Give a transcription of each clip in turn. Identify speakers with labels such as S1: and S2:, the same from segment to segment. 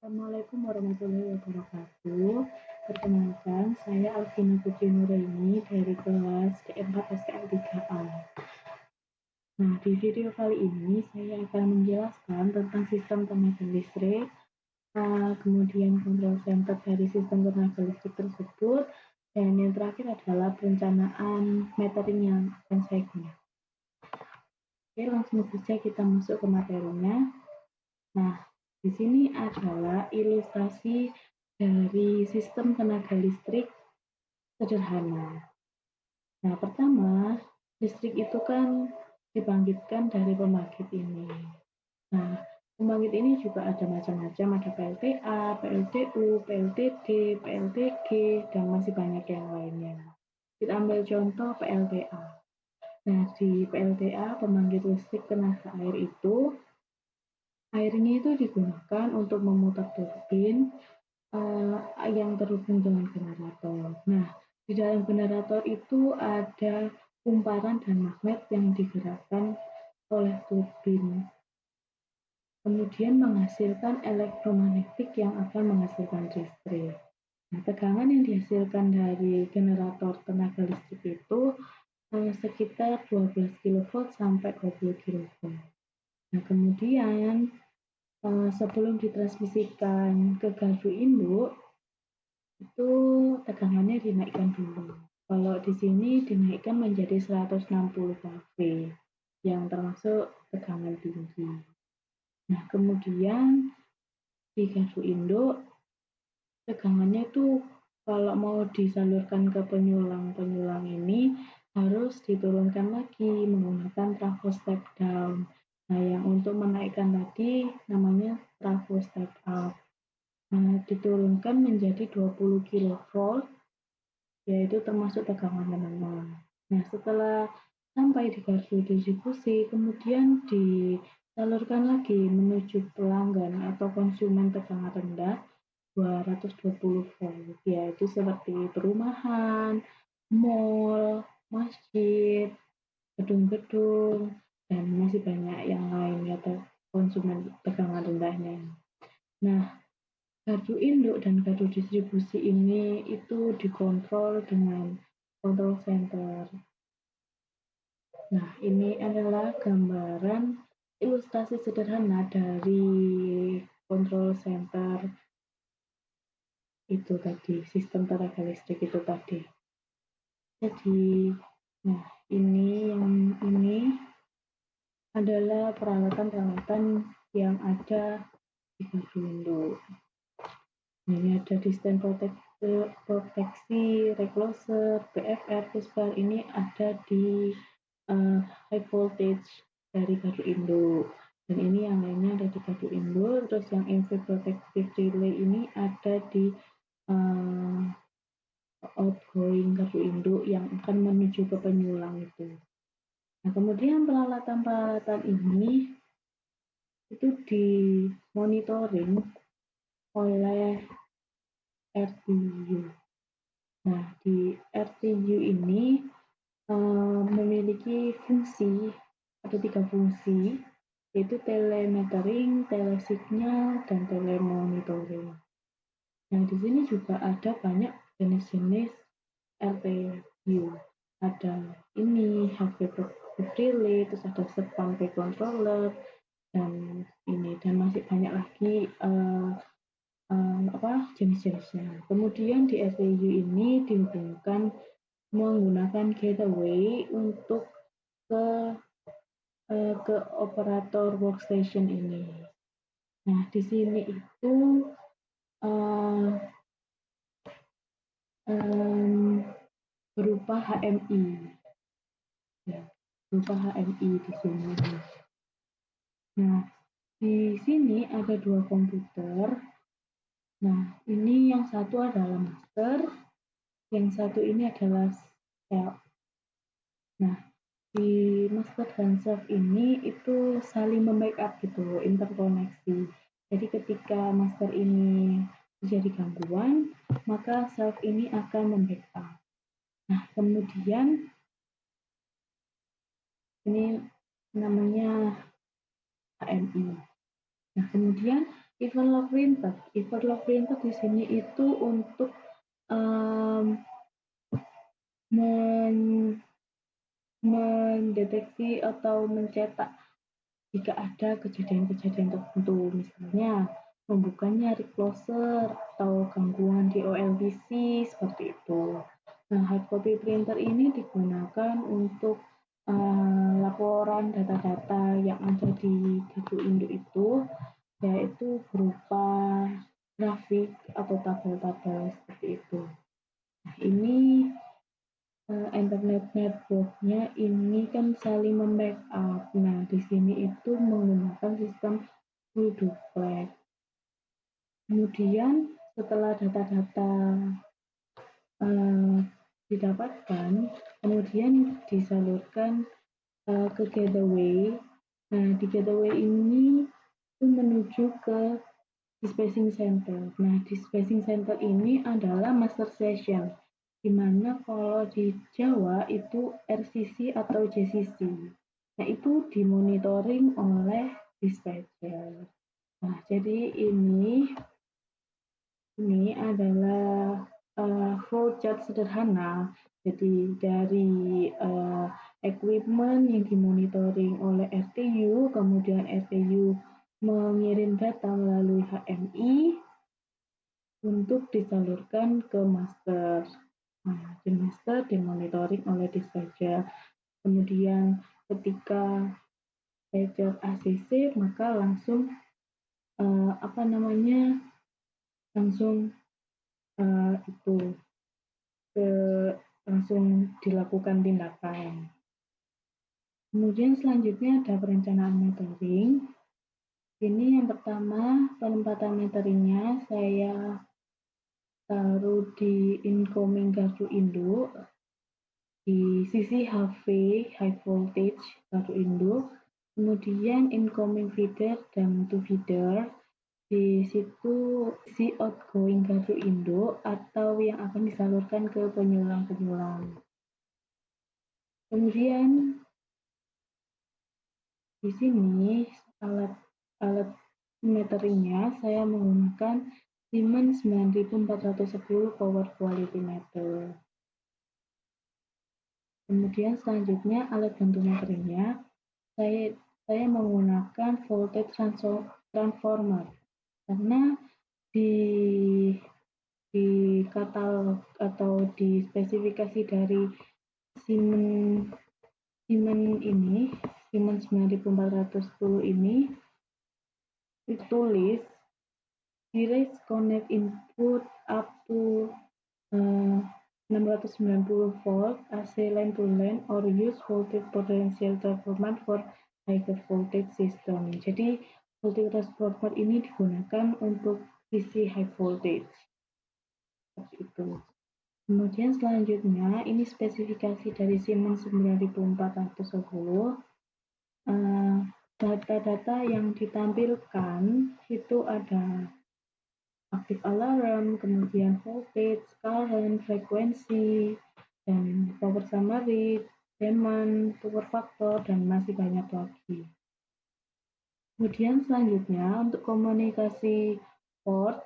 S1: Assalamualaikum warahmatullahi wabarakatuh. Perkenalkan, saya Alvina Putri Nuraini dari kelas D4 STM 3A. Nah, di video kali ini saya akan menjelaskan tentang sistem tenaga listrik, kemudian kontrol center dari sistem tenaga listrik tersebut, dan yang terakhir adalah perencanaan metering yang akan saya gunakan. Oke, langsung saja kita masuk ke materinya. Nah, di sini adalah ilustrasi dari sistem tenaga listrik sederhana. Nah, pertama, listrik itu kan dibangkitkan dari pembangkit ini. Nah, pembangkit ini juga ada macam-macam, ada PLTA, PLTU, PLTD, PLTG, dan masih banyak yang lainnya. Kita ambil contoh PLTA. Nah, di PLTA, pembangkit listrik tenaga air itu, airnya itu digunakan untuk memutar turbin yang terhubung dengan generator. Nah, di dalam generator itu ada kumparan dan magnet yang digerakkan oleh turbin. Kemudian menghasilkan elektromagnetik yang akan menghasilkan listrik. Nah, tegangan yang dihasilkan dari generator tenaga listrik itu sekitar 12 kV sampai 20 kV. Nah, kemudian sebelum ditransmisikan ke gardu induk, itu tegangannya dinaikkan dulu. Kalau di sini dinaikkan menjadi 160 kV, yang termasuk tegangan tinggi. Nah, kemudian di gardu induk, tegangannya itu kalau mau disalurkan ke penyulang ini harus diturunkan lagi menggunakan trafo step down. Nah, yang untuk menaikkan tadi namanya trafo step up. Nah, diturunkan menjadi 20 kV, yaitu termasuk tegangan menengah. Nah, setelah sampai di gardu distribusi, kemudian disalurkan lagi menuju pelanggan atau konsumen tegangan rendah 220 volt, yaitu seperti perumahan, mall, masjid, gedung-gedung, dan masih banyak yang lain atau konsumen tegangan rendahnya. Nah, gardu induk dan gardu distribusi ini itu dikontrol dengan control center. Nah, ini adalah gambaran ilustrasi sederhana dari control center itu tadi, sistem tenaga listrik itu tadi. Jadi, nah ini adalah peralatan-peralatan yang ada di gardu induk. Ini ada distant proteksi, recloser, BFR, pusbar. Ini ada di high voltage dari gardu induk. Dan ini yang lainnya ada di gardu induk. Terus yang MV protective relay ini ada di outgoing gardu induk yang akan menuju ke penyulang itu. Nah, kemudian peralatan-peralatan ini itu dimonitoring oleh RTU. Nah, di RTU ini memiliki fungsi, ada 3 fungsi, yaitu telemetering, telesignal, dan telemonitoring. Nah, di sini juga ada banyak jenis-jenis RTU. Ada ini, HV relay, terus ada SPAN controller, dan ini, dan masih banyak lagi jenis-jenisnya. Kemudian di RTU ini dihubungkan menggunakan gateway untuk ke operator workstation ini. Nah, di sini itu berupa HMI, ya, berupa HMI di sini. Nah, di sini ada 2 komputer. Nah, ini yang satu adalah master, yang satu ini adalah self. Nah, di master dan self ini itu saling membackup gitu, interkoneksi. Jadi ketika master ini terjadi gangguan, maka self ini akan membackup. Nah, kemudian ini namanya HMI. Nah, kemudian Everlock printer. Everlock printer di sini itu untuk mendeteksi atau mencetak jika ada kejadian-kejadian tertentu, misalnya membukanya closer atau gangguan di OLVC seperti itu. Nah, hard copy printer ini digunakan untuk laporan data-data yang ada di gardu induk itu, yaitu berupa grafik atau tabel-tabel seperti itu. Nah, ini internet network-nya ini kan saling membackup. Nah, di sini itu menggunakan sistem full duplex. Kemudian setelah data-data didapatkan, kemudian disalurkan ke gateway. Nah, di gateway ini itu menuju ke dispatching center. Nah, dispatching center ini adalah master session, di mana kalau di Jawa itu RCC atau JCC. Nah, itu dimonitoring oleh dispatcher. Nah, jadi ini adalah flowchart sederhana. Jadi dari equipment yang dimonitoring oleh RTU, kemudian RTU mengirim data melalui HMI untuk disalurkan ke master. Nah, di master dimonitoring oleh dispatcher. Kemudian ketika dispatcher ACC, maka langsung langsung langsung dilakukan tindakan. Kemudian selanjutnya ada perencanaan metering. Ini yang pertama, penempatan meteringnya saya taruh di incoming gardu induk, di sisi HV, high voltage gardu induk, kemudian incoming feeder dan to feeder, di situ si outgoing gardu induk atau yang akan disalurkan ke penyulang-penyulang. Kemudian di sini alat meteringnya saya menggunakan Siemens 9410 Power Quality Meter. Kemudian selanjutnya alat bantu meteringnya saya menggunakan voltage transformer karena di katalog atau di spesifikasi dari Siemens ini, Siemens 9410 ini ditulis Direct connect input up to 690 volt AC line to line or use voltage potential transformer for higher voltage system. Jadi voltage transformer ini digunakan untuk sisi high voltage. Seperti itu. Kemudian selanjutnya ini spesifikasi dari Siemens 9410. Data-data yang ditampilkan itu ada active alarm, kemudian voltage, current, frekuensi, dan power summary, demand, power factor, dan masih banyak lagi. Kemudian selanjutnya untuk komunikasi port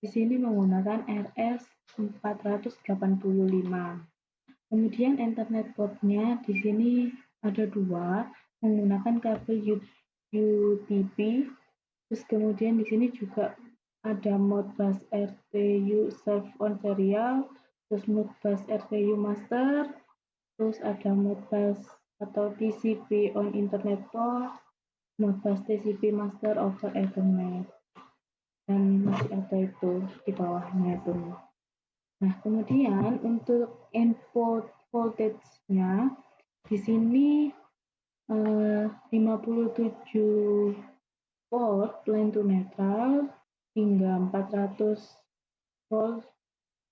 S1: di sini menggunakan RS485. Kemudian Ethernet port-nya di sini ada 2, menggunakan kabel UTP. Terus kemudian di sini juga ada Modbus RTU serve on serial, terus Modbus RTU master, terus ada Modbus atau TCP on internet port, Modbus TCP master over Ethernet, dan masih ada itu di bawahnya itu. Nah, kemudian untuk input voltage-nya di sini 57 volt line to neutral hingga 400 volt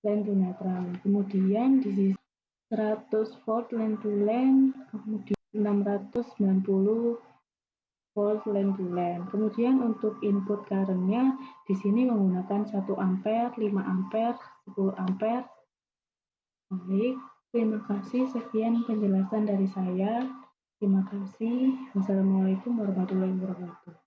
S1: line to neutral. Kemudian di sisi 100 volt line to line, kemudian 690 volt line to line. Kemudian untuk input current-nya di sini menggunakan 1 ampere, 5 ampere, 10 ampere. Baik, terima kasih. Sekian penjelasan dari saya. Terima kasih. Wassalamualaikum warahmatullahi wabarakatuh.